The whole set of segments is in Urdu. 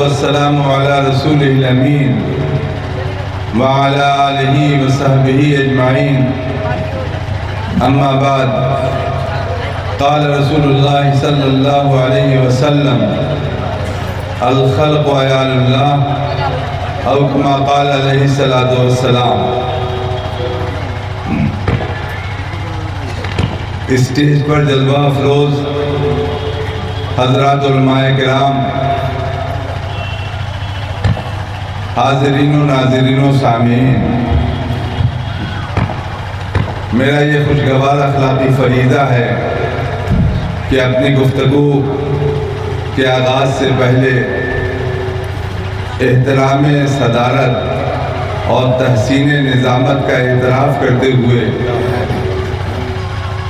والسلام على رسوله الأمين وعلى آله وصحبه أجمعين أما بعد قال رسول الله صلى الله عليه وسلم الخلق عيال الله أو كما قال عليه الصلاة والسلام۔ اسٹیج پر جلوہ افروز حضرات علماء کرام، حاضرین و ناظرین و سامعین، میرا یہ خوشگوار اخلاقی فریضہ ہے کہ اپنی گفتگو کے آغاز سے پہلے احترام صدارت اور تحسین نظامت کا اعتراف کرتے ہوئے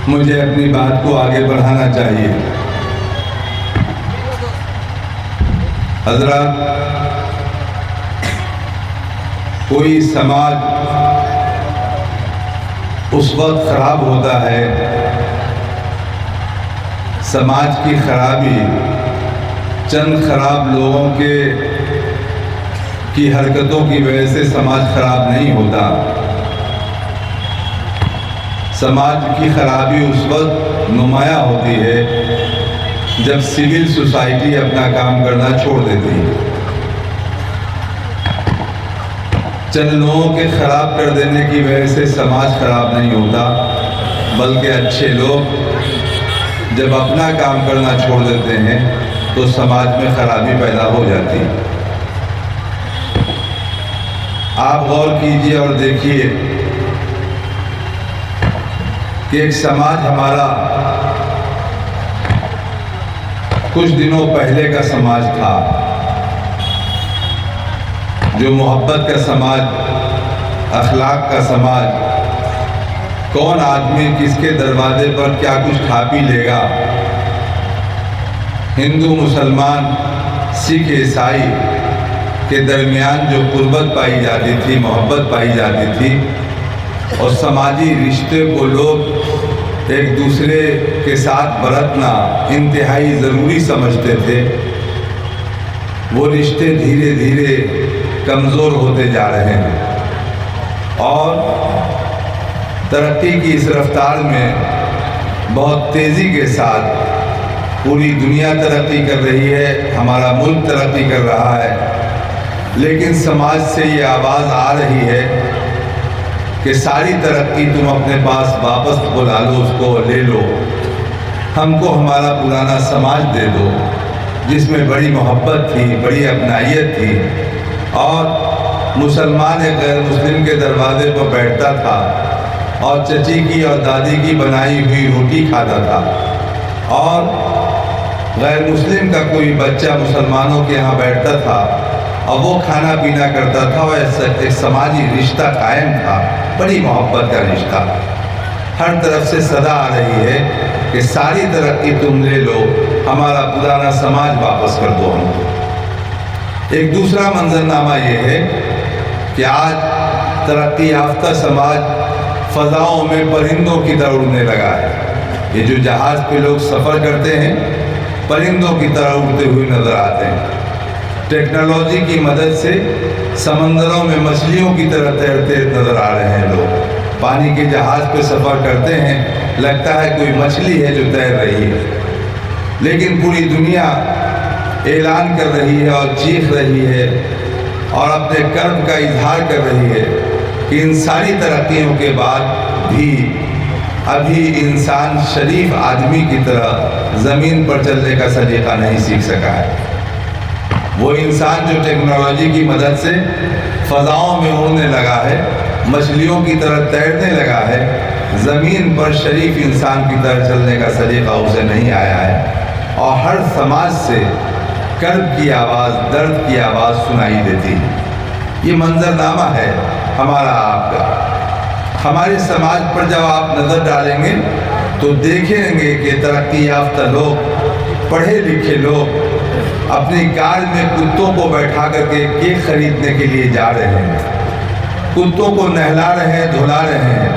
مجھے اپنی بات کو آگے بڑھانا چاہیے۔ حضرات، کوئی سماج اس وقت خراب ہوتا ہے، سماج کی خرابی چند خراب لوگوں کی حرکتوں کی وجہ سے سماج خراب نہیں ہوتا۔ سماج کی خرابی اس وقت نمایاں ہوتی ہے جب سول سوسائٹی اپنا کام کرنا چھوڑ دیتی ہے۔ چند لوگوں کے خراب کر دینے کی وجہ سے سماج خراب نہیں ہوتا، بلکہ اچھے لوگ جب اپنا کام کرنا چھوڑ دیتے ہیں تو سماج میں خرابی پیدا ہو جاتی ہے۔ آپ غور کیجئے اور دیکھیے کہ ایک سماج ہمارا کچھ دنوں پہلے کا سماج تھا، جو محبت کا سماج، اخلاق کا سماج، کون آدمی کس کے دروازے پر کیا کچھ کھا پی لے گا، ہندو مسلمان سکھ عیسائی کے درمیان جو قربت پائی جاتی تھی، محبت پائی جاتی تھی، اور سماجی رشتے کو لوگ ایک دوسرے کے ساتھ برتنا انتہائی ضروری سمجھتے تھے، وہ رشتے دھیرے دھیرے کمزور ہوتے جا رہے ہیں، اور ترقی کی اس رفتار میں بہت تیزی کے ساتھ پوری دنیا ترقی کر رہی ہے، ہمارا ملک ترقی کر رہا ہے، لیکن سماج سے یہ آواز آ رہی ہے کہ ساری ترقی تم اپنے پاس واپس بلا لو، اس کو لے لو، ہم کو ہمارا پرانا سماج دے دو جس میں بڑی محبت تھی، بڑی اپنائیت تھی، اور مسلمان ایک غیر مسلم کے دروازے پر بیٹھتا تھا اور چچی کی اور دادی کی بنائی ہوئی روٹی کھاتا تھا، اور غیر مسلم کا کوئی بچہ مسلمانوں کے یہاں بیٹھتا تھا اور وہ کھانا پینا کرتا تھا، اور ایک سماجی رشتہ قائم تھا، بڑی محبت کا رشتہ۔ ہر طرف سے صدا آ رہی ہے کہ ساری ترقی تم لے لو، ہمارا پرانا سماج واپس کر دو ہم کو۔ ایک دوسرا منظرنامہ یہ ہے کہ آج ترقی یافتہ سماج فضاؤں میں پرندوں کی طرح اڑنے لگا ہے۔ یہ جو جہاز پہ لوگ سفر کرتے ہیں، پرندوں کی طرح اڑتے ہوئے نظر آتے ہیں۔ ٹیکنالوجی کی مدد سے سمندروں میں مچھلیوں کی طرح تیرتے نظر آ رہے ہیں لوگ، پانی کے جہاز پہ سفر کرتے ہیں، لگتا ہے کوئی مچھلی ہے جو تیر رہی ہے، لیکن پوری دنیا اعلان کر رہی ہے اور چیخ رہی ہے اور اپنے کرب کا اظہار کر رہی ہے کہ ان ساری ترقیوں کے بعد بھی ابھی انسان شریف آدمی کی طرح زمین پر چلنے کا سلیقہ نہیں سیکھ سکا ہے۔ وہ انسان جو ٹیکنالوجی کی مدد سے فضاؤں میں اڑنے لگا ہے، مچھلیوں کی طرح تیرنے لگا ہے، زمین پر شریف انسان کی طرح چلنے کا سلیقہ اسے نہیں آیا ہے، اور ہر سماج سے کرب کی آواز، درد کی آواز سنائی دیتی ہے۔ یہ منظرنامہ ہے ہمارا آپ کا۔ ہمارے سماج پر جب آپ نظر ڈالیں گے تو دیکھیں گے کہ ترقی یافتہ لوگ، پڑھے لکھے لوگ اپنی کار میں کتوں کو بیٹھا کر کے کیک خریدنے کے لیے جا رہے ہیں، کتوں کو نہلا رہے ہیں، دھلا رہے ہیں،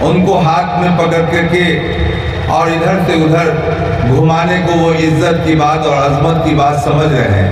ان کو ہاتھ میں پکڑ کر کے اور ادھر سے ادھر گھمانے کو وہ عزت کی بات اور عظمت کی بات سمجھ رہے ہیں،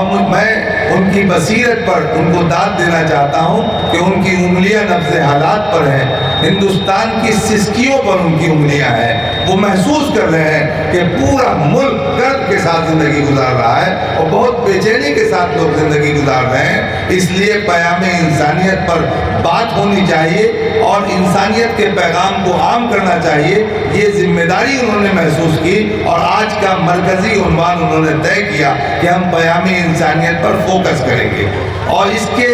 اور میں ان کی بصیرت پر ان کو داد دینا چاہتا ہوں کہ ان کی انگلیاں نبض حالات پر ہیں، ہندوستان کی سسکیوں پر ان کی انگلیاں ہیں، وہ محسوس کر رہے ہیں کہ پورا ملک کرب کے ساتھ زندگی گزار رہا ہے اور بہت بے چینی کے ساتھ لوگ زندگی گزار رہے ہیں۔ اس لیے پیام انسانیت پر بات ہونی چاہیے اور انسانیت کے پیغام کو عام کرنا چاہیے، یہ ذمہ داری انہوں نے محسوس کی اور آج کا مرکزی عنوان انہوں نے طے کیا کہ ہم پیام انسانیت پر فوکس کریں گے، اور اس کے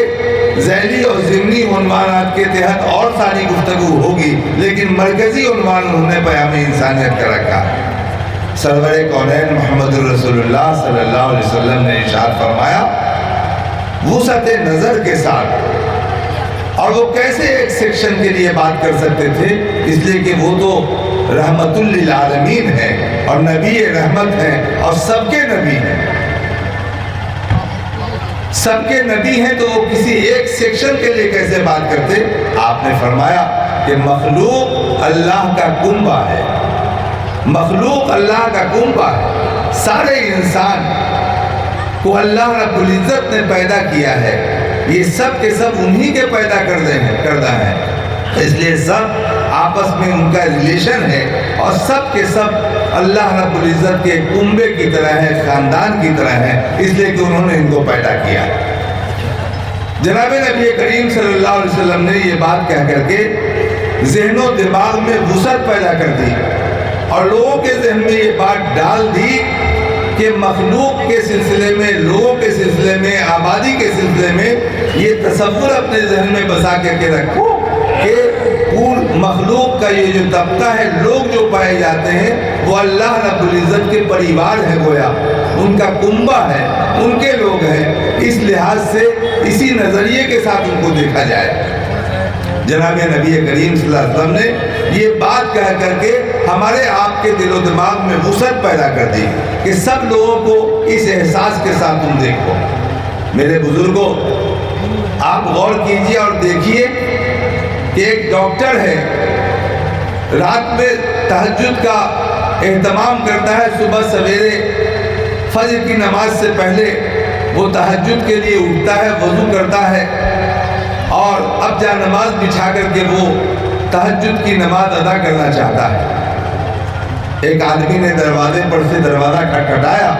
ذیلی اور ضمنی عنوانات کے تحت اور ساری گفتگو ہوگی، لیکن مرکزی عنوان انہوں نے پیام انسانیت کا رکھا۔ سرور کونین محمد رسول اللہ صلی اللہ علیہ وسلم نے ارشاد فرمایا وسعت نظر کے ساتھ، اور وہ کیسے ایک سیکشن کے لیے بات کر سکتے تھے؟ اس لیے کہ وہ تو رحمت للعالمین ہے اور نبی رحمت ہیں اور سب کے نبی ہیں، سب کے نبی ہیں، تو وہ کسی ایک سیکشن کے لیے کیسے بات کرتے؟ آپ نے فرمایا کہ مخلوق اللہ کا کنبہ ہے، مخلوق اللہ کا کنبہ ہے، سارے انسان کو اللہ رب العزت نے پیدا کیا ہے، یہ سب کے سب انہی کے پیدا کردہ ہیں، اس لیے سب آپس میں ان کا ریلیشن ہے اور سب کے سب اللہ رب العزت کے کنبے کی طرح ہے، خاندان کی طرح ہے، اس لیے کہ انہوں نے ان کو پیدا کیا۔ جناب نبی کریم صلی اللہ علیہ وسلم نے یہ بات کہہ کر کے ذہن و دماغ میں وسعت پیدا کر دی اور لوگوں کے ذہن میں یہ بات ڈال دی کہ مخلوق کے سلسلے میں، لوگوں کے سلسلے میں، آبادی کے سلسلے میں یہ تصور اپنے ذہن میں بسا کے رکھو کہ پور مخلوق کا یہ جو طبقہ ہے، لوگ جو پائے جاتے ہیں وہ اللہ رب العزت کے پریوار ہے، گویا ان کا کنبہ ہے، ان کے لوگ ہیں، اس لحاظ سے اسی نظریے کے ساتھ ان کو دیکھا جائے۔ جناب نبی کریم صلی اللہ علیہ وسلم نے یہ بات کہہ کر کے ہمارے آپ کے دل و دماغ میں وسعت پیدا کر دی کہ سب لوگوں کو اس احساس کے ساتھ تم دیکھو۔ میرے بزرگوں، آپ غور کیجئے اور دیکھیے کہ ایک ڈاکٹر ہے، رات میں تہجد کا اہتمام کرتا ہے، صبح سویرے فجر کی نماز سے پہلے وہ تہجد کے لیے اٹھتا ہے، وضو کرتا ہے اور اب جا نماز بچھا کر کے وہ تہجد کی نماز ادا کرنا چاہتا ہے۔ ایک آدمی نے دروازے پر سے دروازہ کھٹکھٹایا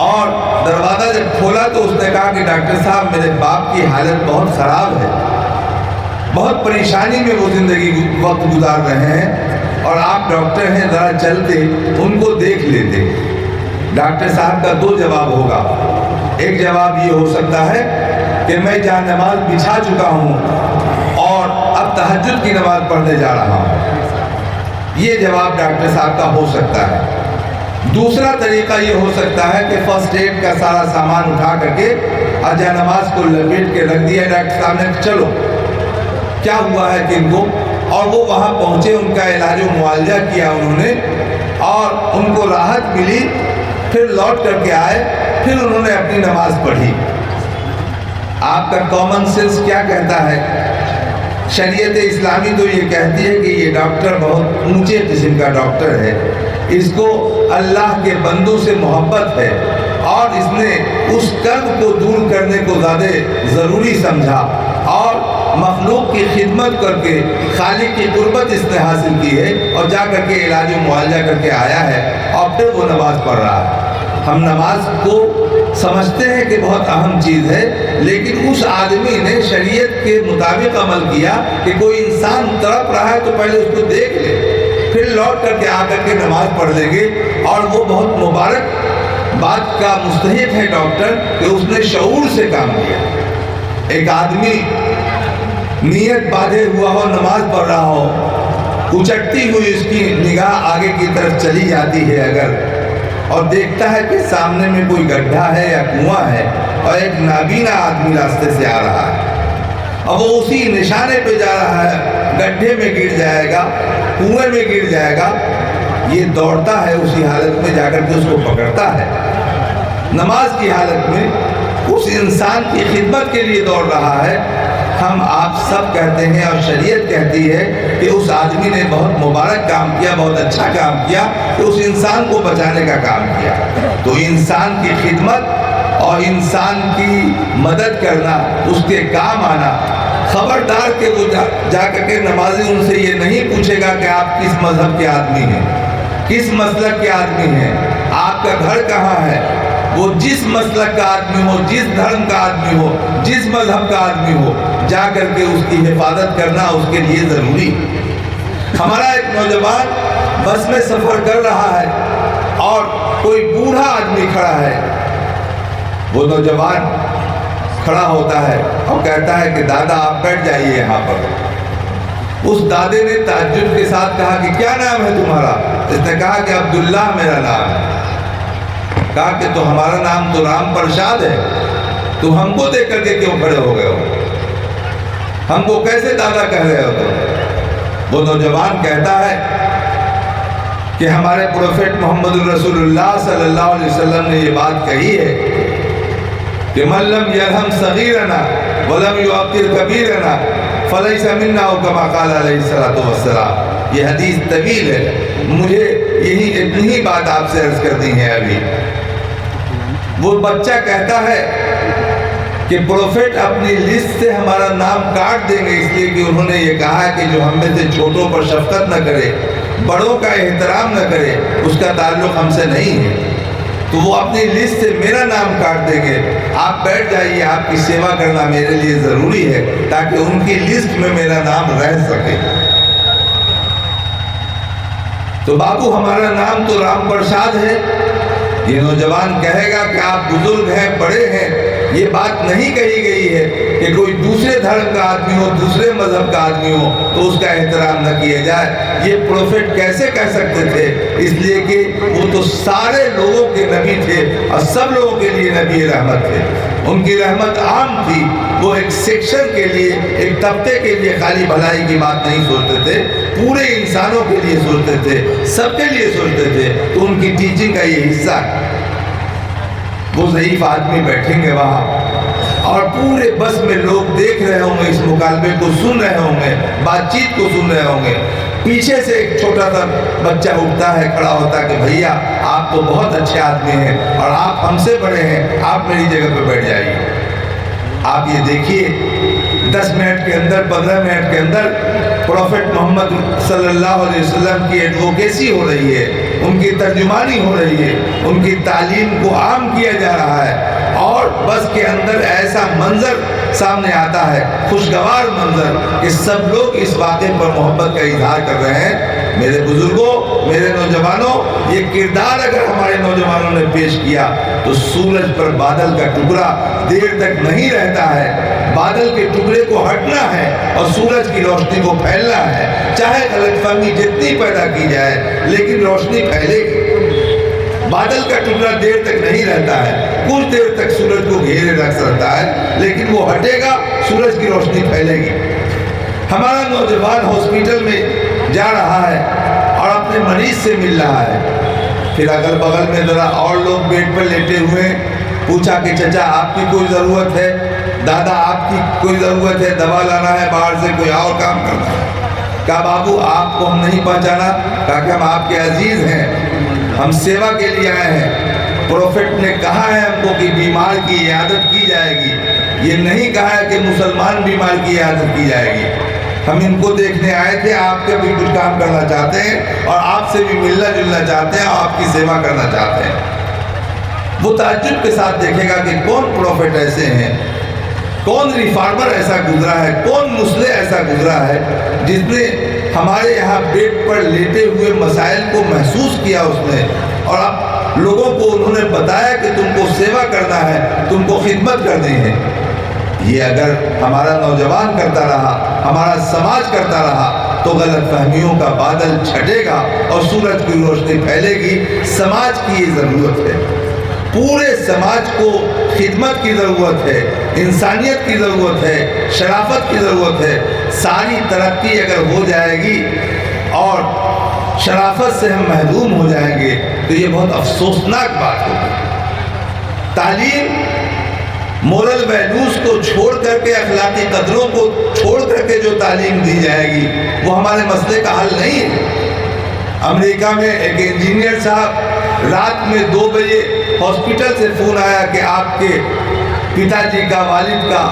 اور دروازہ جب کھولا تو اس نے کہا کہ ڈاکٹر صاحب میرے باپ کی حالت بہت خراب ہے، بہت پریشانی میں وہ زندگی وقت گزار رہے ہیں اور آپ ڈاکٹر ہیں، ذرا چلتے ان کو دیکھ لیتے۔ ڈاکٹر صاحب کا دو جواب ہوگا، ایک جواب یہ ہو سکتا ہے کہ میں جہاں نماز بچھا چکا ہوں اور اب تہجد کی نماز پڑھنے جا رہا ہوں، یہ جواب ڈاکٹر صاحب کا ہو سکتا ہے۔ دوسرا طریقہ یہ ہو سکتا ہے کہ فرسٹ ایڈ کا سارا سامان اٹھا کر کے جہاں نماز کو لپیٹ کے رکھ دیا ڈاکٹر صاحب نے، چلو کیا ہوا ہے کہ ان کو، اور وہ وہاں پہنچے، ان کا علاج و معالجہ کیا انہوں نے اور ان کو راحت ملی، پھر لوٹ کر کے آئے، پھر انہوں نے اپنی نماز پڑھی۔ آپ کا کامن سینس کیا کہتا ہے؟ شریعت اسلامی تو یہ کہتی ہے کہ یہ ڈاکٹر بہت اونچے قسم کا ڈاکٹر ہے، اس کو اللہ کے بندوں سے محبت ہے اور اس نے اس کرب کو دور کرنے کو زیادہ ضروری سمجھا اور مخلوق کی خدمت کر کے خالق کی قربت اس نے حاصل کی ہے اور جا کر کے علاج و معالجہ کر کے آیا ہے اور پھر وہ نماز پڑھ رہا ہے۔ ہم نماز کو سمجھتے ہیں کہ بہت اہم چیز ہے، لیکن اس آدمی نے شریعت کے مطابق عمل کیا کہ کوئی انسان تڑپ رہا ہے تو پہلے اس کو دیکھ لے، پھر لوٹ کر کے آ کر کے نماز پڑھ لیں گے، اور وہ بہت مبارک بات کا مستحق ہے ڈاکٹر کہ اس نے شعور سے کام کیا۔ ایک آدمی نیت باندھے ہوا ہو، نماز پڑھ رہا ہو، اچٹتی ہوئی اس کی نگاہ آگے کی طرف چلی جاتی ہے اگر، اور دیکھتا ہے کہ سامنے میں کوئی گڈھا ہے یا کنواں ہے اور ایک نابینا آدمی راستے سے آ رہا ہے اور وہ اسی نشانے پہ جا رہا ہے، گڈھے میں گر جائے گا، کنویں میں گر جائے گا، یہ دوڑتا ہے اسی حالت میں جا کر کے اس کو پکڑتا ہے۔ نماز کی حالت میں اس انسان کی خدمت کے لیے دوڑ رہا ہے، ہم آپ سب کہتے ہیں اور شریعت کہتی ہے کہ اس آدمی نے بہت مبارک کام کیا، بہت اچھا کام کیا کہ اس انسان کو بچانے کا کام کیا۔ تو انسان کی خدمت اور انسان کی مدد کرنا، اس کے کام آنا، خبردار کہ وہ جا کر کے نمازی ان سے یہ نہیں پوچھے گا کہ آپ کس مذہب کے آدمی ہیں، کس مسلک کے آدمی ہیں، آپ کا گھر کہاں ہے۔ وہ جس مسلک کا آدمی ہو، جس دھرم کا آدمی ہو، جس مذہب کا آدمی ہو، جا کر کے اس کی حفاظت کرنا اس کے لیے ضروری۔ ہمارا ایک نوجوان بس میں سفر کر رہا ہے اور کوئی بوڑھا آدمی کھڑا ہے، وہ نوجوان کھڑا ہوتا ہے اور کہتا ہے کہ دادا آپ بیٹھ جائیے یہاں پر۔ اس دادے نے تعجب کے ساتھ کہا کہ کیا نام ہے تمہارا؟ اس نے کہا کہ عبداللہ میرا نام ہے۔ کہا کہ تو ہمارا نام تو رام پرشاد ہے، تو ہم کو دیکھ کر کے کیوں کھڑے ہو گئے ہو؟ ہم کو کیسے دادا کہہ رہے ہو تم؟ وہ نوجوان کہتا ہے کہ ہمارے پروفیٹ محمد الرسول اللہ صلی اللہ علیہ وسلم نے یہ بات کہی ہے کہ من لم یرحم صغیرنا ولم یوقر کبیرنا فلیس منا، او کما قال علیہ الصلوۃ والسلام۔ یہ حدیث طویل ہے، مجھے یہی اتنی بات آپ سے عرض کرنی ہے ابھی۔ وہ بچہ کہتا ہے کہ پروفیٹ اپنی لسٹ سے ہمارا نام کاٹ دیں گے، اس لیے کہ انہوں نے یہ کہا کہ جو ہم میں سے چھوٹوں پر شفقت نہ کرے، بڑوں کا احترام نہ کرے، اس کا تعلق ہم سے نہیں ہے۔ تو وہ اپنی لسٹ سے میرا نام کاٹ دیں گے۔ آپ بیٹھ جائیے، آپ کی سیوا کرنا میرے لیے ضروری ہے تاکہ ان کی لسٹ میں میرا نام رہ سکے۔ تو بابو ہمارا نام تو رام پرشاد ہے۔ یہ نوجوان کہے گا کہ آپ بزرگ ہیں، بڑے ہیں، یہ بات نہیں کہی گئی ہے کہ کوئی دوسرے دھرم کا آدمی ہو، دوسرے مذہب کا آدمی ہو تو اس کا احترام نہ کیا جائے۔ یہ پروفیٹ کیسے کہہ سکتے تھے؟ اس لیے کہ وہ تو سارے لوگوں کے نبی تھے اور سب لوگوں کے لیے نبی رحمت تھے۔ ان کی رحمت عام تھی، وہ ایک سیکشن کے لیے، ایک طبقے کے لیے خالی بھلائی کی بات نہیں سوچتے تھے، پورے انسانوں کے لیے سوچتے تھے، سب کے لیے سوچتے تھے۔ تو ان کی ٹیچنگ کا یہ حصہ ہے۔ وہ ضعیف آدمی بیٹھیں گے وہاں اور پورے بس میں لوگ دیکھ رہے ہوں گے، اس مکالمے کو سن رہے ہوں گے، بات چیت کو سن رہے ہوں گے۔ پیچھے سے ایک چھوٹا سا بچہ اٹھتا ہے، کھڑا ہوتا ہے کہ بھیا آپ تو بہت اچھے آدمی ہیں اور آپ ہم سے بڑے ہیں، آپ میری جگہ پہ بیٹھ جائیے۔ آپ یہ دیکھیے 10 منٹ کے اندر، 15 منٹ کے اندر پروفیٹ محمد صلی اللہ علیہ وسلم کی ایڈوکیسی ہو رہی ہے، ان کی ترجمانی ہو رہی ہے، ان کی تعلیم کو عام کیا جا رہا ہے، اور بس کے اندر ایسا منظر سامنے آتا ہے، خوشگوار منظر، کہ سب لوگ اس واقعے پر محبت کا اظہار کر رہے ہیں۔ میرے بزرگوں، میرے نوجوانوں، یہ کردار اگر ہمارے نوجوانوں نے پیش کیا تو سورج پر بادل کا ٹکڑا دیر تک نہیں رہتا ہے، بادل کے ٹکڑے کو ہٹنا ہے اور سورج کی روشنی کو پھیلنا ہے۔ چاہے غلط فہمی جتنی پیدا کی جائے لیکن روشنی پھیلے گی۔ بادل کا ٹکڑا دیر تک نہیں رہتا ہے، کچھ دیر تک سورج کو گھیرے رکھ سکتا ہے، لیکن وہ ہٹے گا، سورج کی روشنی پھیلے گی۔ ہمارا نوجوان ہاسپٹل میں جا رہا ہے اور اپنے مریض سے مل رہا ہے، پھر اگل بغل میں ذرا اور لوگ بیڈ پر لیٹے ہوئے، پوچھا کہ چچا آپ کی کوئی ضرورت ہے، دادا آپ کی کوئی ضرورت ہے، دوا لانا ہے باہر سے، کوئی اور کام کرنا ہے؟ کہا بابو آپ کو ہم نہیں پہچانا؟ کہا کہ ہم آپ کے عزیز ہیں، ہم سیوا کے لیے آئے ہیں۔ پروفیٹ نے کہا ہے ہم کو کہ بیمار کی عیادت کی جائے گی، یہ نہیں کہا ہے کہ مسلمان بیمار کی عیادت کی جائے گی۔ ہم ان کو دیکھنے آئے تھے، آپ کے بھی کچھ کام کرنا چاہتے ہیں اور آپ سے بھی ملنا جلنا چاہتے ہیں اور آپ کی سیوا کرنا چاہتے ہیں۔ وہ تعجب کے ساتھ دیکھے گا کہ کون پروفیٹ ایسے ہیں، کون ریفارمر ایسا گزرا ہے، کون مسلح ایسا گزرا ہے جس نے ہمارے یہاں بیڈ پر لیٹے ہوئے مسائل کو محسوس کیا اس نے، اور اب لوگوں کو انہوں نے بتایا کہ تم کو سیوا کرنا ہے، تم کو خدمت کرنی ہے۔ یہ اگر ہمارا نوجوان کرتا رہا، ہمارا سماج کرتا رہا تو غلط فہمیوں کا بادل چھٹے گا اور سورج کی روشنی پھیلے گی۔ سماج کی یہ ضرورت ہے، پورے سماج کو خدمت کی ضرورت ہے، انسانیت کی ضرورت ہے، شرافت کی ضرورت ہے۔ ساری ترقی اگر ہو جائے گی اور شرافت سے ہم محروم ہو جائیں گے تو یہ بہت افسوسناک بات ہوگی۔ تعلیم مورل ویلیوز کو چھوڑ کر کے، اخلاقی قدروں کو چھوڑ کر کے جو تعلیم دی جائے گی وہ ہمارے مسئلے کا حل نہیں ہے۔ امریکہ میں ایک انجینئر صاحب رات میں 2 بجے ہاسپٹل سے فون آیا کہ آپ کے پتا جی کا، والد کا،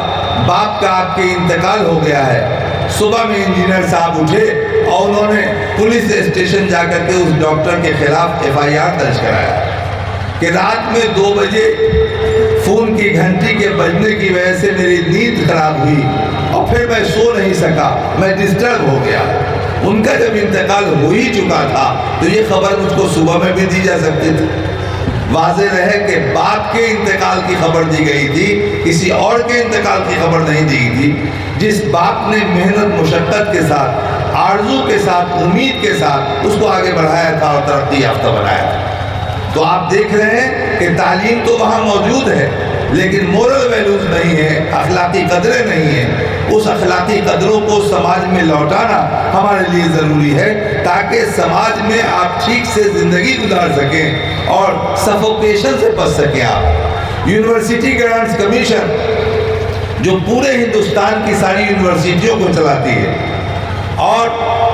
باپ کا آپ کے انتقال ہو گیا ہے۔ صبح میں انجینئر صاحب اٹھے اور انہوں نے پولیس اسٹیشن جا کر کے اس ڈاکٹر کے خلاف FIR درج کرایا کہ رات میں 2 بجے فون کی گھنٹی کے بجنے کی وجہ سے میری نیند خراب ہوئی اور پھر میں سو نہیں سکا، میں ڈسٹرب ہو گیا۔ ان کا جب انتقال ہو ہی چکا تھا تو یہ خبر مجھ کو صبح میں بھی دی جا سکتی تھی۔ واضح رہے کہ باپ کے انتقال کی خبر دی گئی تھی، کسی اور کے انتقال کی خبر نہیں دی گئی تھی۔ جس باپ نے محنت مشقت کے ساتھ، آرزو کے ساتھ، امید کے ساتھ اس کو آگے بڑھایا تھا اور ترقی یافتہ بنایا تھا۔ تو آپ دیکھ رہے ہیں کہ تعلیم تو وہاں موجود ہے لیکن مورل ویلیوز نہیں ہے، اخلاقی قدریں نہیں ہیں۔ اس اخلاقی قدروں کو سماج میں لوٹانا ہمارے لیے ضروری ہے تاکہ سماج میں آپ ٹھیک سے زندگی گزار سکیں اور سفوکیشن سے بچ سکیں۔ آپ یونیورسٹی گرانٹس کمیشن جو پورے ہندوستان کی ساری یونیورسٹیوں کو چلاتی ہے اور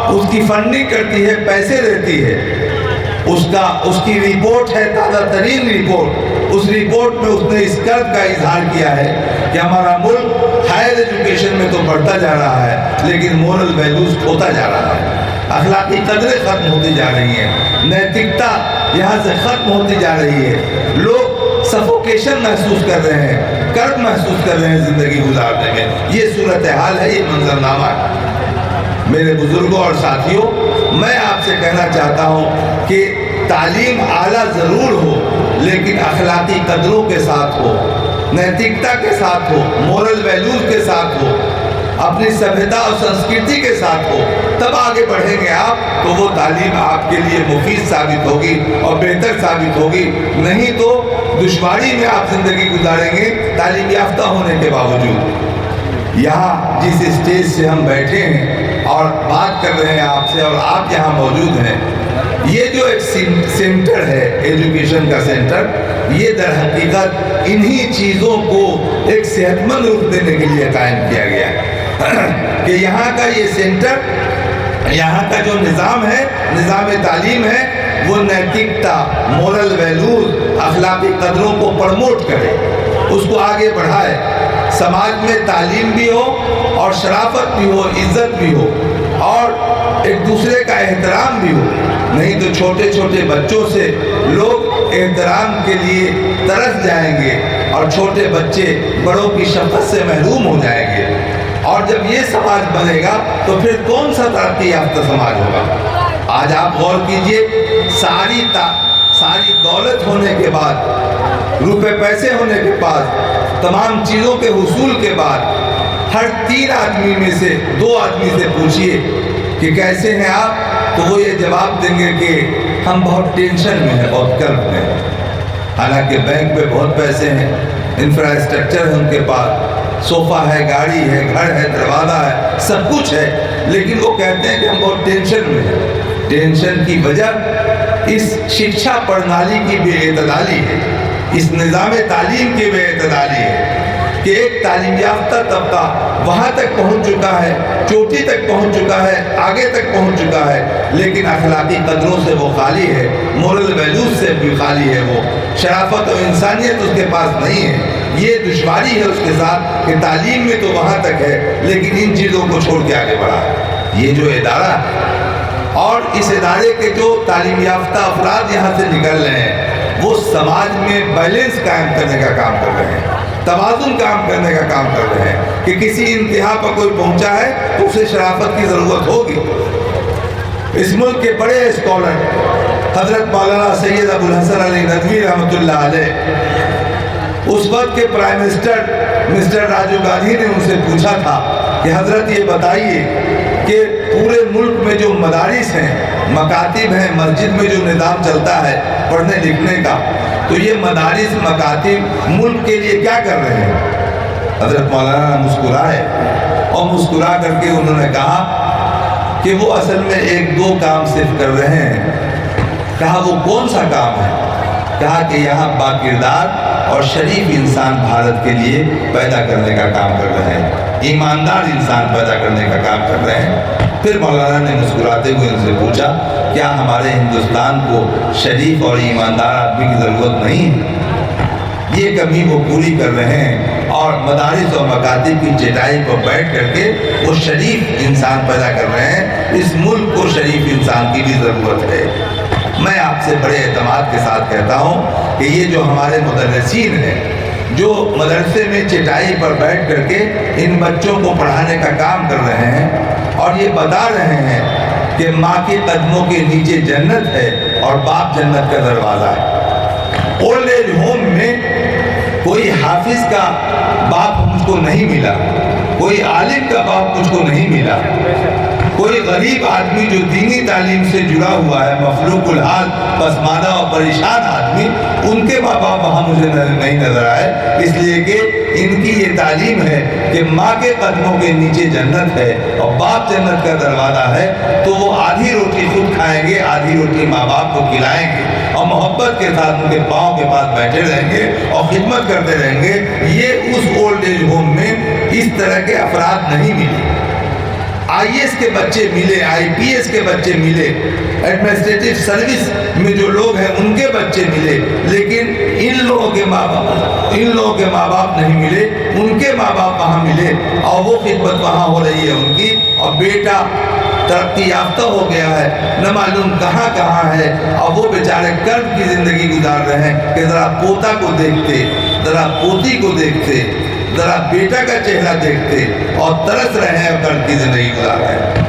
اس کی فنڈنگ کرتی ہے، پیسے دیتی ہے، اس کی رپورٹ ہے، تازہ ترین رپورٹ۔ اس رپورٹ میں اس نے اس قرض کا اظہار کیا ہے کہ ہمارا ملک ہائر ایجوکیشن میں تو بڑھتا جا رہا ہے لیکن مورل ویلیوز کھوتا جا رہا ہے، اخلاقی قدریں ختم ہوتی جا رہی ہیں، نیتکتا یہاں سے ختم ہوتی جا رہی ہے۔ لوگ سفوکیشن محسوس کر رہے ہیں، قرض محسوس کر رہے ہیں زندگی گزارنے میں۔ یہ صورتحال ہے، یہ منظرنامہ ہے۔ میرے بزرگوں اور ساتھیوں، میں آپ سے کہنا چاہتا ہوں کہ تعلیم اعلیٰ ضرور ہو لیکن اخلاقی قدروں کے ساتھ ہو، نیتکتا کے ساتھ ہو، مورل ویلیوز کے ساتھ ہو، اپنی سبھیتا اور سنسکرتی کے ساتھ ہو، تب آگے بڑھیں گے آپ تو وہ تعلیم آپ کے لیے مفید ثابت ہوگی اور بہتر ثابت ہوگی۔ نہیں تو دشواری میں آپ زندگی گزاریں گے تعلیم یافتہ ہونے کے باوجود۔ یہاں جس اسٹیج سے ہم بیٹھے ہیں اور بات کر رہے ہیں آپ سے اور آپ یہاں موجود ہیں، یہ جو ایک سینٹر ہے، ایجوکیشن کا سینٹر، یہ در حقیقت انہی چیزوں کو ایک صحت مند روپ دینے کے لیے قائم کیا گیا ہے کہ یہاں کا یہ سینٹر، یہاں کا جو نظام ہے، نظام تعلیم ہے، وہ نیتکتا، مورل ویلیوز، اخلاقی قدروں کو پروموٹ کرے، اس کو آگے بڑھائے، سماج میں تعلیم بھی ہو اور شرافت بھی ہو، عزت بھی ہو اور ایک دوسرے کا احترام بھی ہو۔ نہیں تو چھوٹے چھوٹے بچوں سے لوگ احترام کے لیے ترس جائیں گے اور چھوٹے بچے بڑوں کی شفقت سے محروم ہو جائیں گے، اور جب یہ سماج بنے گا تو پھر کون سا ترقی یافتہ سماج ہوگا؟ آج آپ غور کیجئے، ساری دولت ہونے کے بعد، روپے پیسے ہونے کے بعد، تمام چیزوں کے حصول کے بعد، ہر 3 آدمی میں سے 2 آدمی سے پوچھئے کہ کیسے ہیں آپ، تو وہ یہ جواب دیں گے کہ ہم بہت ٹینشن میں ہیں، بہت کرب میں ہیں۔ حالانکہ بینک میں بہت پیسے ہیں، انفراسٹرکچر ہے ان کے پاس، صوفہ ہے، گاڑی ہے، گھر ہے، دروازہ ہے، سب کچھ ہے، لیکن وہ کہتے ہیں کہ ہم بہت ٹینشن میں ہیں۔ ٹینشن کی وجہ اس شکشا پرنالی کی بے اعتدالی ہے، اس نظام تعلیم کی بے اعتدالی ہے کہ ایک تعلیم یافتہ طبقہ وہاں تک پہنچ چکا ہے، چوٹی تک پہنچ چکا ہے، آگے تک پہنچ چکا ہے، لیکن اخلاقی قدروں سے وہ خالی ہے، مورل ویلیوز سے بھی خالی ہے، وہ شرافت اور انسانیت اس کے پاس نہیں ہے۔ یہ دشواری ہے اس کے ساتھ کہ تعلیم میں تو وہاں تک ہے لیکن ان چیزوں کو چھوڑ کے آگے بڑھا۔ یہ جو ادارہ ہے اور اس ادارے کے جو تعلیم یافتہ افراد یہاں سے نکل رہے ہیں، وہ سماج میں بیلنس قائم کرنے کا کام کر رہے ہیں، توازن کام کرنے کا کام کر رہے ہیں کہ کسی انتہا پر کوئی پہنچا ہے تو اسے شرافت کی ضرورت ہوگی۔ اس ملک کے بڑے اسکالر حضرت مولانا سید ابو الحسن علی ندوی رحمۃ اللہ علیہ، اس وقت کے prime minister mister Rajiv Gandhi نے ان سے پوچھا تھا کہ حضرت یہ بتائیے کہ پورے ملک میں جو مدارس ہیں، مکاتب ہیں، مسجد میں جو نظام چلتا ہے پڑھنے لکھنے کا، تو یہ مدارس مکاتب ملک کے لیے کیا کر رہے ہیں؟ حضرت مولانا مسکرائے اور مسکرا کر کے انہوں نے کہا کہ وہ اصل میں 1-2 کام صرف کر رہے ہیں۔ کہا وہ کون سا کام ہے؟ کہا کہ یہاں باکردار اور شریف انسان بھارت کے لیے پیدا کرنے کا کام کر رہے ہیں، ایماندار انسان پیدا کرنے کا کام کر رہے ہیں۔ پھر مولانا نے مسکراتے ہوئے ان سے پوچھا، کیا ہمارے ہندوستان کو شریف اور ایماندار آدمی کی ضرورت نہیں ہے؟ یہ کمی وہ پوری کر رہے ہیں اور مدارس اور مکاتب کی چٹائی پر بیٹھ کر کے وہ شریف انسان پیدا کر رہے ہیں۔ اس ملک کو شریف انسان کی بھی ضرورت ہے۔ میں آپ سے بڑے اعتماد کے ساتھ کہتا ہوں کہ یہ جو ہمارے مدرسین ہیں، جو مدرسے میں چٹائی پر بیٹھ کر کے ان بچوں کو پڑھانے کا کام کر رہے ہیں اور یہ بتا رہے ہیں کہ ماں کے قدموں کے نیچے جنت ہے اور باپ جنت کا دروازہ ہے۔ اولڈ ایج ہوم میں کوئی حافظ کا باپ مجھ کو نہیں ملا، کوئی عالم کا باپ مجھ کو نہیں ملا، کوئی غریب آدمی جو دینی تعلیم سے جڑا ہوا ہے، مفلوق الحال پسماندہ اور پریشان آدمی، ان کے ماں باپ وہاں مجھے نہیں نظر آئے، اس لیے کہ ان کی یہ تعلیم ہے کہ ماں کے قدموں کے نیچے جنت ہے اور باپ جنت کا دروازہ ہے، تو وہ آدھی روٹی خود کھائیں گے، آدھی روٹی ماں باپ کو کھلائیں گے اور محبت کے ساتھ ان کے پاؤں کے پاس بیٹھے رہیں گے اور خدمت کرتے رہیں گے۔ یہ اس اولڈ ایج ہوم میں اس طرح کے افراد نہیں ملے۔ آئی ایس کے بچے ملے، آئی پی ایس کے بچے ملے، ایڈمنسٹریٹو سروس میں جو لوگ ہیں ان کے بچے ملے، لیکن ان لوگوں کے ماں باپ نہیں ملے، ان کے ماں باپ وہاں ملے اور وہ خدمت وہاں ہو رہی ہے ان کی، اور بیٹا ترقی یافتہ ہو گیا ہے، نہ معلوم کہاں کہاں ہے، اور وہ بیچارے کرب کی زندگی گزار رہے ہیں کہ ذرا پوتا کو دیکھتے، ذرا پوتی کو دیکھتے، ذرا بیٹا کا چہرہ دیکھتے اور ترس رہے ہیں اور کرب کی زندگی گزار رہے ہیں۔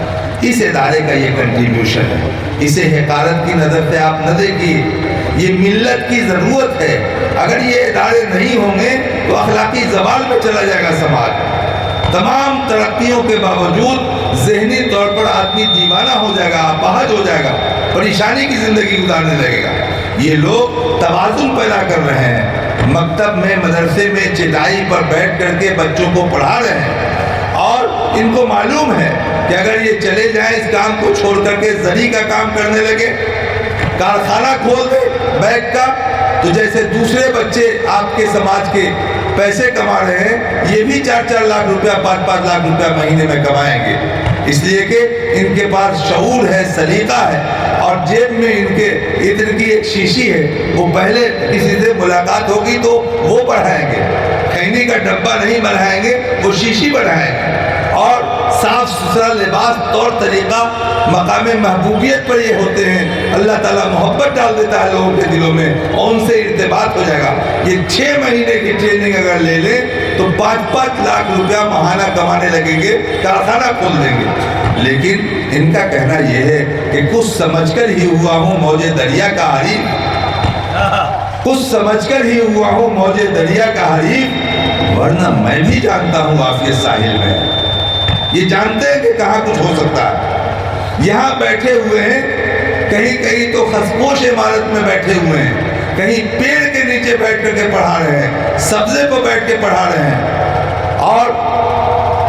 اس ادارے کا یہ کنٹریبیوشن ہے، اسے حقارت کی نظر سے آپ نہ دیکھیے، یہ ملت کی ضرورت ہے۔ اگر یہ ادارے نہیں ہوں گے تو اخلاقی زوال میں چلا جائے گا سماج۔ تمام ترقیوں کے باوجود ذہنی طور پر آدمی دیوانہ ہو جائے گا، اپاہج ہو جائے گا، پریشانی کی زندگی گزارنے لگے گا۔ یہ لوگ توازن پیدا کر رہے ہیں، مکتب میں، مدرسے میں چٹائی پر بیٹھ کر کے بچوں کو پڑھا رہے ہیں، اور ان کو معلوم ہے کہ اگر یہ چلے جائیں اس کام کو چھوڑ کر کے زری کا کام کرنے لگے، کارخانہ کھول دے بیگ کا، تو جیسے دوسرے بچے آپ کے سماج کے پیسے کما رہے ہیں، یہ بھی 4-4 لاکھ روپیہ، 5-5 لاکھ روپیہ مہینے میں کمائیں گے، اس لیے کہ ان کے پاس شعور ہے، سلیقہ ہے، اور جیب میں ان کے ادھر کی ایک شیشی ہے، وہ پہلے کسی سے ملاقات ہوگی تو وہ پڑھائیں گے، کھینی کا ڈبہ نہیں بڑھائیں گے، وہ شیشی بڑھائیں گے، اور صاف ستھرا لباس، طور طریقہ، مقام محبوبیت پر یہ ہوتے ہیں۔ اللہ تعالیٰ محبت ڈال دیتا ہے لوگوں کے دلوں میں اور ان سے ارتباط ہو جائے گا۔ یہ 6 مہینے کی ٹریننگ اگر لے لیں تو 5-5 لاکھ روپیہ ماہانہ کمانے لگیں گے، کارخانہ کھول دیں گے۔ لیکن ان کا کہنا یہ ہے کہ کچھ سمجھ کر ہی ہوا ہوں موج دریا کا حریف، کچھ سمجھ کر ہی ہوا ہوں موج دریا کا حریف، ورنہ میں بھی جانتا ہوں عافیت ساحل میں۔ یہ جانتے ہیں کہ کہاں کچھ ہو سکتا ہے۔ یہاں بیٹھے ہوئے ہیں، کہیں کہیں تو خسپوش عمارت میں بیٹھے ہوئے ہیں، کہیں پیڑ کے نیچے بیٹھ کر کے پڑھا رہے ہیں، سبزے پر بیٹھ کے پڑھا رہے ہیں، اور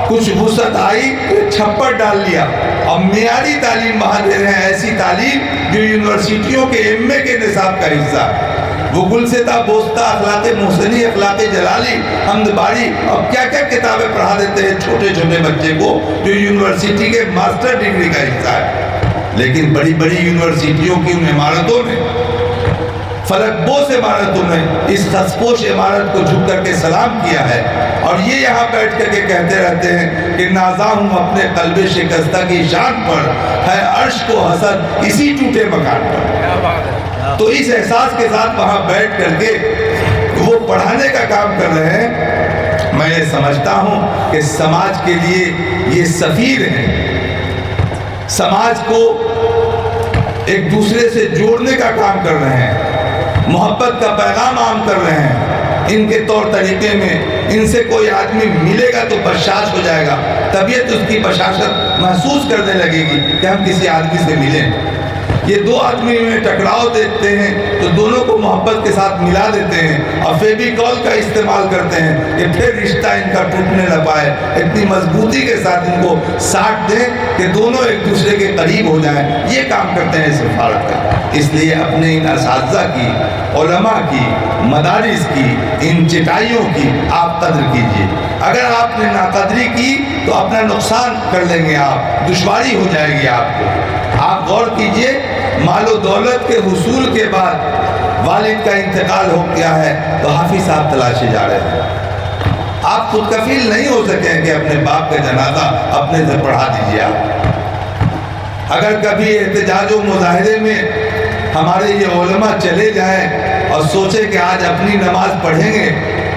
کچھ وسعت آئی تو چھپر ڈال لیا اور معیاری تعلیم وہاں دے رہے ہیں، ایسی تعلیم جو یونیورسٹیوں کے MA کے نصاب کا حصہ ہے۔ وہ گلستہ، بوستہ، اخلاق محسنی، اخلاق جلالی، حمد باری اور کیا کیا کتابیں پڑھا دیتے ہیں چھوٹے چھوٹے بچے کو، جو یونیورسٹی کے ماسٹر ڈگری کا حصہ ہے۔ لیکن بڑی بڑی یونیورسٹیوں کی ان عمارتوں نے، فلک بوس عمارتوں نے اس خسپوش عمارت کو جھک کر کے سلام کیا ہے، اور یہ یہاں بیٹھ کر کے کہتے رہتے ہیں کہ نازا ہوں اپنے قلب شکستہ کی شان پر، ہے عرش کو حسد اسی ٹوٹے مکان پر۔ تو اس احساس کے ساتھ وہاں بیٹھ کر کے وہ پڑھانے کا کام کر رہے ہیں۔ میں یہ سمجھتا ہوں کہ سماج کے لیے یہ سفیر ہیں، سماج کو ایک دوسرے سے جوڑنے کا کام کر رہے ہیں، محبت کا پیغام عام کر رہے ہیں۔ ان کے طور طریقے میں ان سے کوئی آدمی ملے گا تو بشاش ہو جائے گا، طبیعت اس کی بشاشت محسوس کرنے لگے گی کہ ہم کسی آدمی سے ملیں۔ یہ دو آدمی میں ٹکراؤ دیکھتے ہیں تو دونوں کو محبت کے ساتھ ملا دیتے ہیں اور فیویکول کا استعمال کرتے ہیں کہ پھر رشتہ ان کا ٹوٹنے نہ پائے، اتنی مضبوطی کے ساتھ ان کو ساٹھ دیں کہ دونوں ایک دوسرے کے قریب ہو جائیں۔ یہ کام کرتے ہیں سفارت کا۔ اس لیے اپنے ان اساتذہ کی، علماء کی، مدارس کی، ان چٹائیوں کی آپ قدر کیجیے۔ اگر آپ نے ناقدری کی تو اپنا نقصان کر لیں گے، آپ دشواری ہو جائے گی آپ کو۔ آپ غور کیجئے، مال و دولت کے حصول کے بعد والد کا انتقال ہو گیا ہے تو حافظ صاحب تلاشے جا رہے ہیں۔ آپ خود کفیل نہیں ہو سکے کہ اپنے باپ کا جنازہ اپنے سے پڑھا دیجئے۔ آپ اگر کبھی احتجاج و مظاہرے میں ہمارے یہ علماء چلے جائیں اور سوچے کہ آج اپنی نماز پڑھیں گے،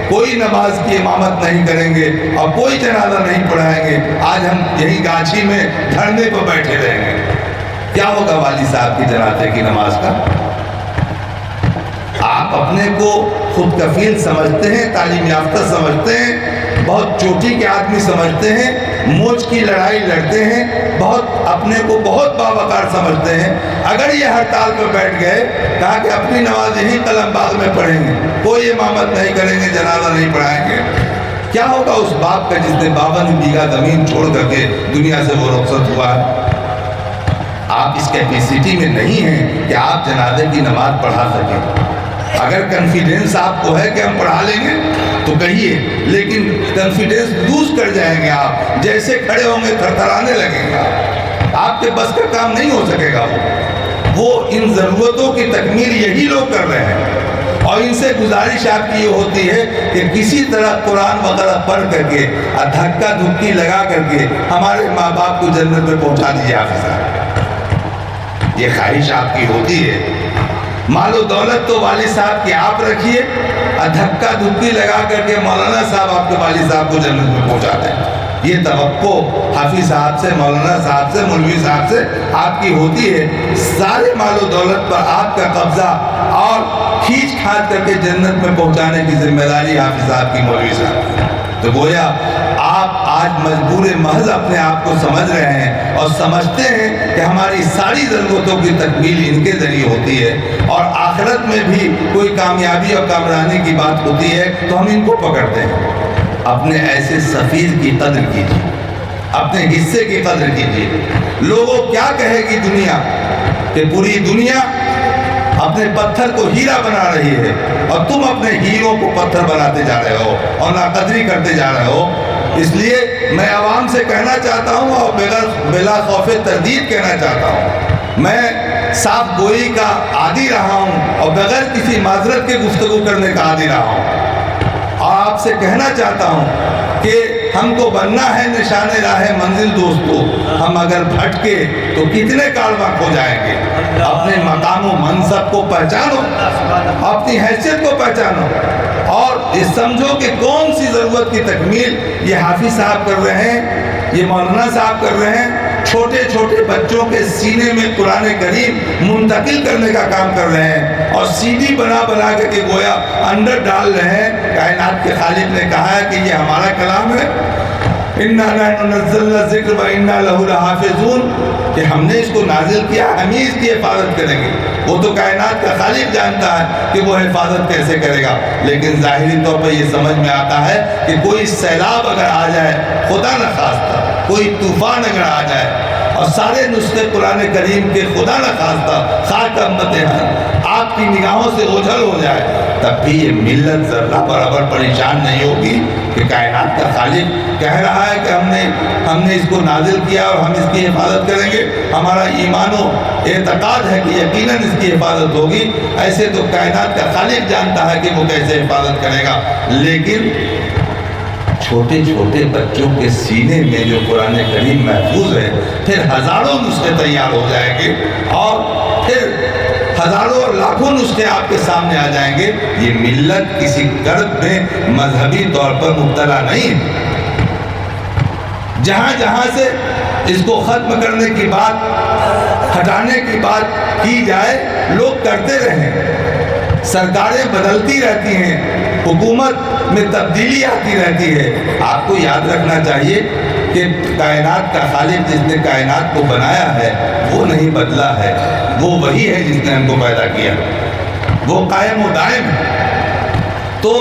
کوئی نماز کی امامت نہیں کریں گے اور کوئی جنازہ نہیں پڑھائیں گے، آج ہم یہی گاچھی میں دھرنے پر بیٹھے رہیں گے، کیا ہوگا والد صاحب کی جنازے کی نماز کا؟ آپ اپنے کو خود کفیل سمجھتے ہیں، تعلیم یافتہ سمجھتے ہیں، بہت چوٹی کے آدمی سمجھتے ہیں، موج کی لڑائی لڑتے ہیں، بہت اپنے کو بہت باوقار سمجھتے ہیں۔ اگر یہ ہڑتال پر بیٹھ گئے، کہا کہ اپنی نماز یہی قلم باغ میں پڑھیں گے، کوئی امامت نہیں کریں گے، جنازہ نہیں پڑھائیں گے، کیا ہوگا اس باپ کا جس نے 52 بیگھہ زمین چھوڑ کر کے دنیا سے وہ رخصت ہوا ہے؟ آپ اس کیپیسٹی میں نہیں ہیں کہ آپ جنازے کی نماز پڑھا سکیں۔ اگر کنفیڈنس آپ کو ہے کہ ہم پڑھا لیں گے تو کہیے، لیکن کنفیڈنس لوز کر جائیں گے، آپ جیسے کھڑے ہوں گے تھرتھرانے لگیں گے، آپ کے بس کا کام نہیں ہو سکے گا۔ وہ ان ضرورتوں کی تکمیل یہی لوگ کر رہے ہیں، اور ان سے گزارش آپ کی یہ ہوتی ہے کہ کسی طرح قرآن وغیرہ پڑھ کر کے دھکا دھکی لگا کر کے ہمارے ماں باپ کو جنت میں پہنچا دیجیے حافظ صاحب، یہ خواہش آپ کی ہوتی ہے۔ مال و دولت تو والد صاحب کی آپ رکھیے، دھکا دھکی لگا کر کے مولانا صاحب آپ کے والد صاحب کو جنت میں پہنچا دیں، یہ توقع حافظ صاحب سے، مولانا صاحب سے، مولوی صاحب سے آپ کی ہوتی ہے۔ سارے مال و دولت پر آپ کا قبضہ اور کھینچ کھانچ کر کے جنت میں پہنچانے کی ذمہ داری حافظ صاحب کی، مولوی صاحب کی۔ تو گویا آپ آج مجبور محض اپنے آپ کو سمجھ رہے ہیں اور سمجھتے ہیں کہ ہماری ساری ضرورتوں کی تکمیل ان کے ذریعے ہوتی ہے، اور آخرت میں بھی کوئی کامیابی اور کامرانی کی بات ہوتی ہے تو ہم ان کو پکڑتے ہیں۔ اپنے ایسے سفیر کی قدر کیجیے، اپنے حصے کی قدر کیجیے۔ لوگوں کیا کہے گی دنیا، کہ پوری دنیا اپنے پتھر کو ہیرا بنا رہی ہے اور تم اپنے ہیروں کو پتھر بناتے جا رہے ہو اور ناقدری کرتے جا رہے ہو۔ اس لیے میں عوام سے کہنا چاہتا ہوں اور بلا خوف تردید کہنا چاہتا ہوں، میں صاف گوئی کا عادی رہا ہوں اور بغیر کسی معذرت کے گفتگو کرنے کا عادی رہا ہوں، اور آپ سے کہنا چاہتا ہوں کہ ہم کو بننا ہے نشان راہ منزل دوستو، ہم اگر بھٹکے تو کتنے کارواں کھو جائیں گے۔ اپنے مقام و منصب کو پہچانو، اپنی حیثیت کو پہچانو، اور یہ سمجھو کہ کون سی ضرورت کی تکمیل یہ حافظ صاحب کر رہے ہیں، یہ مولانا صاحب کر رہے ہیں، چھوٹے چھوٹے بچوں کے سینے میں قرآن کریم منتقل کرنے کا کام کر رہے ہیں، اور سی ڈی بنا بنا کے گویا اندر ڈال رہے ہیں۔ کائنات کے خالق نے کہا ہے کہ یہ ہمارا کلام ہے، اِنَّا نَحْنُ نَزَّلْنَا الذِّكْرَ وَإِنَّا لَهُ لَحَافِظُونَ، کہ ہم نے اس کو نازل کیا، ہم ہی اس کی حفاظت کریں گے۔ وہ تو کائنات کا خالق جانتا ہے کہ وہ حفاظت کیسے کرے گا، لیکن ظاہری طور پر یہ سمجھ میں آتا ہے کہ کوئی سیلاب اگر آ جائے، خدا نہ خواستہ کوئی طوفان اگر آ جائے اور سارے نسخے قرآن کریم کے خدا نہ خواستہ خاک امت آپ کی نگاہوں سے اوجھل ہو جائے، تب بھی یہ ملت ذرہ برابر پریشان نہیں ہوگی کہ کائنات کا خالق کہہ رہا ہے کہ ہم نے اس کو نازل کیا اور ہم اس کی حفاظت کریں گے۔ ہمارا ایمان و اعتقاد ہے کہ یقیناً اس کی حفاظت ہوگی۔ ایسے تو کائنات کا خالق جانتا ہے کہ وہ کیسے حفاظت کرے گا، لیکن چھوٹے چھوٹے بچوں کے سینے میں جو قرآن کریم محفوظ ہے، پھر ہزاروں نسخے تیار ہو جائیں گے اور پھر ہزاروں اور لاکھوں نسخے آپ کے سامنے آ جائیں گے۔ یہ ملت کسی کرب میں مذہبی طور پر مبتلا نہیں ہے۔ جہاں جہاں سے اس کو ختم کرنے کی بات، ہٹانے کی بات کی جائے، لوگ کرتے رہیں، سرکاریں بدلتی رہتی ہیں، حکومت میں تبدیلی آتی رہتی ہے۔ آپ کو یاد رکھنا چاہیے کہ کائنات کا خالق جس نے کائنات کو بنایا ہے وہ نہیں بدلا ہے، وہ وہی ہے جس نے ہم کو پیدا کیا، وہ قائم و دائم ہے۔ تو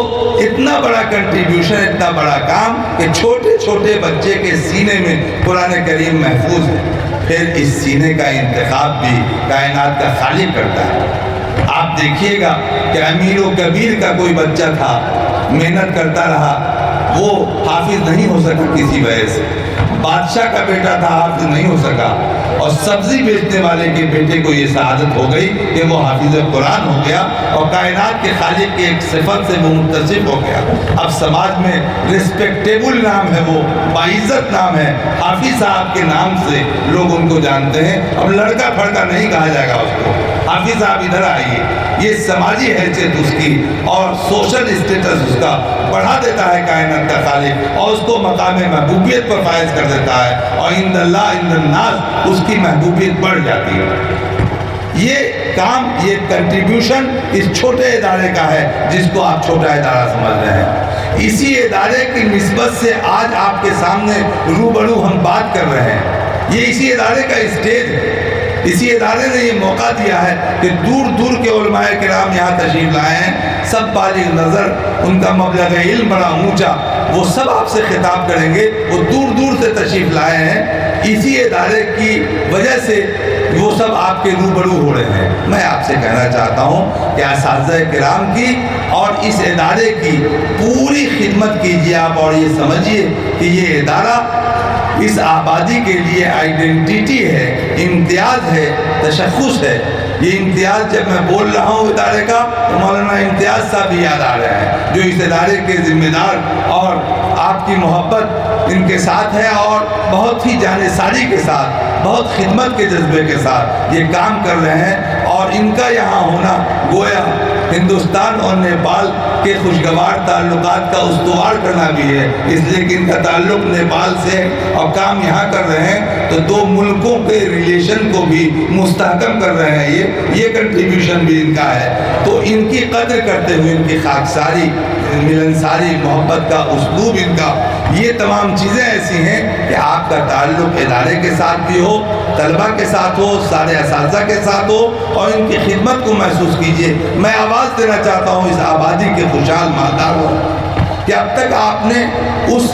اتنا بڑا کنٹریبیوشن، اتنا بڑا کام کہ چھوٹے چھوٹے بچے کے سینے میں قرآن کریم محفوظ ہے، پھر اس سینے کا انتخاب بھی کائنات کا خالق کرتا ہے۔ آپ دیکھیے گا کہ امیر و کبیر کا کوئی بچہ تھا، محنت کرتا رہا، وہ حافظ نہیں ہو سکا کسی وجہ سے، بادشاہ کا بیٹا تھا، حافظ نہیں ہو سکا، اور سبزی بیچنے والے کے بیٹے کو یہ سعادت ہو گئی کہ وہ حافظ قرآن ہو گیا اور کائنات کے خالق کی ایک صفت سے وہ متصف ہو گیا۔ اب سماج میں رسپیکٹیبل نام ہے، وہ باعزت نام ہے، حافظ صاحب کے نام سے لوگ ان کو جانتے ہیں۔ اب لڑکا پھڑکا نہیں کہا جائے گا اس کو، حافظ صاحب ادھر آئیے۔ یہ سماجی حیثیت اس کی اور سوشل اسٹیٹس اس کا بڑھا دیتا ہے کائنات کا خالق، اور اس کو مقام محبوبیت پر فائز کر دیتا ہے، اور عند اللہ عند الناس اس کی محبوبیت بڑھ جاتی ہے۔ یہ کام، یہ کنٹریبیوشن اس چھوٹے ادارے کا ہے جس کو آپ چھوٹا ادارہ سمجھ رہے ہیں۔ اسی ادارے کی نسبت سے آج آپ کے سامنے روبرو ہم بات کر رہے ہیں۔ یہ اسی ادارے کا اسٹیج ہے، اسی ادارے نے یہ موقع دیا ہے کہ دور دور کے علماء کرام یہاں تشریف لائے ہیں، سب بالغ نظر، ان کا مبلغ علم بڑا اونچا، وہ سب آپ سے خطاب کریں گے، وہ دور دور سے تشریف لائے ہیں۔ اسی ادارے کی وجہ سے وہ سب آپ کے روبرو ہو رہے ہیں۔ میں آپ سے کہنا چاہتا ہوں کہ اساتذہ کرام کی اور اس ادارے کی پوری خدمت کیجیے آپ، اور یہ سمجھیے کہ یہ ادارہ اس آبادی کے لیے آئیڈینٹیٹی ہے، امتیاز ہے، تشخص ہے۔ یہ امتیاز جب میں بول رہا ہوں ادارے کا تو مولانا امتیاز صاحب بھی یاد آ رہے ہیں، جو اس ادارے کے ذمہ دار، اور آپ کی محبت ان کے ساتھ ہے، اور بہت ہی جانثاری کے ساتھ، بہت خدمت کے جذبے کے ساتھ یہ کام کر رہے ہیں۔ اور ان کا یہاں ہونا گویا ہندوستان اور نیپال کے خوشگوار تعلقات کا استوار کرنا بھی ہے، اس لیے کہ ان کا تعلق نیپال سے اور کام یہاں کر رہے ہیں تو دو ملکوں کے ریلیشن کو بھی مستحکم کر رہے ہیں۔ یہ کنٹریبیوشن بھی ان کا ہے۔ تو ان کی قدر کرتے ہوئے، ان کی خاکساری، ملنساری، محبت کا اسلوب ان کا، یہ تمام چیزیں ایسی ہیں کہ آپ کا تعلق ادارے کے ساتھ بھی ہو، طلبہ کے ساتھ ہو، سارے اساتذہ کے ساتھ ہو، اور ان کی خدمت کو محسوس کیجئے۔ میں آواز دینا چاہتا ہوں اس آبادی کے خوشحال مالداروں کہ اب تک آپ نے اس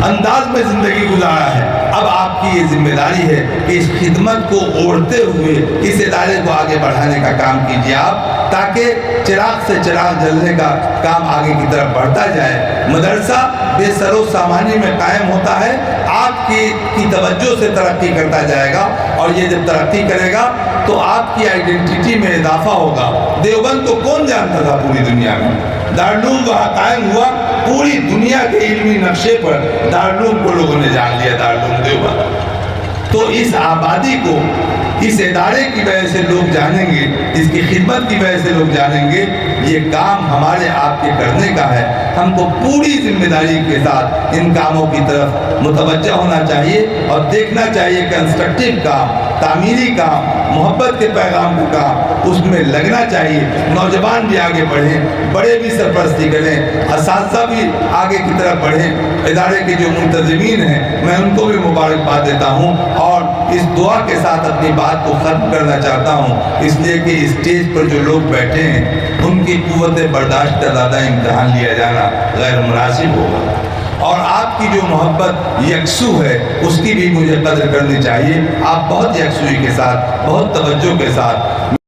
انداز میں زندگی گزارا ہے، اب آپ کی یہ ذمہ داری ہے کہ اس خدمت کو اوڑھتے ہوئے اس ادارے کو آگے بڑھانے کا کام کیجیے آپ، تاکہ چراغ سے چراغ جلنے کا کام آگے کی طرف بڑھتا جائے۔ مدرسہ بے سر و سامانی میں قائم ہوتا ہے، آپ کی توجہ سے ترقی کرتا جائے گا، اور یہ جب ترقی کرے گا تو آپ کی آئیڈینٹیٹی میں اضافہ ہوگا۔ دیوبند کو کون جانتا تھا پوری دنیا میں؟ دارالعلوم وہاں قائم ہوا، پوری دنیا کے علمی نقشے پر دارالعلوم کو لوگوں نے جان لیا، دارالعلوم دیوبند۔ تو اس آبادی کو اس ادارے کی وجہ سے لوگ جانیں گے، اس کی خدمت کی وجہ سے لوگ جانیں گے۔ یہ کام ہمارے آپ کے کرنے کا ہے، ہم کو پوری ذمہ داری کے ساتھ ان کاموں کی طرف متوجہ ہونا چاہیے اور دیکھنا چاہیے کنسٹرکٹیو کام، تعمیری کام، محبت کے پیغام کا کام، اس میں لگنا چاہیے۔ نوجوان بھی آگے بڑھیں، بڑے بھی سرپرستی کریں، اساتذہ بھی آگے کی طرف بڑھیں۔ ادارے کے جو منتظمین ہیں میں ان کو بھی مبارکباد دیتا ہوں، اور اس دعا کے ساتھ اپنی بات کو ختم کرنا چاہتا ہوں، اس لیے کہ اسٹیج پر جو لوگ بیٹھے ہیں ان کی قوت برداشت کا زیادہ امتحان لیا جانا غیر مناسب ہوگا، اور آپ کی جو محبت یکسو ہے اس کی بھی مجھے قدر کرنی چاہیے۔ آپ بہت یکسوئی کے ساتھ، بہت توجہ کے ساتھ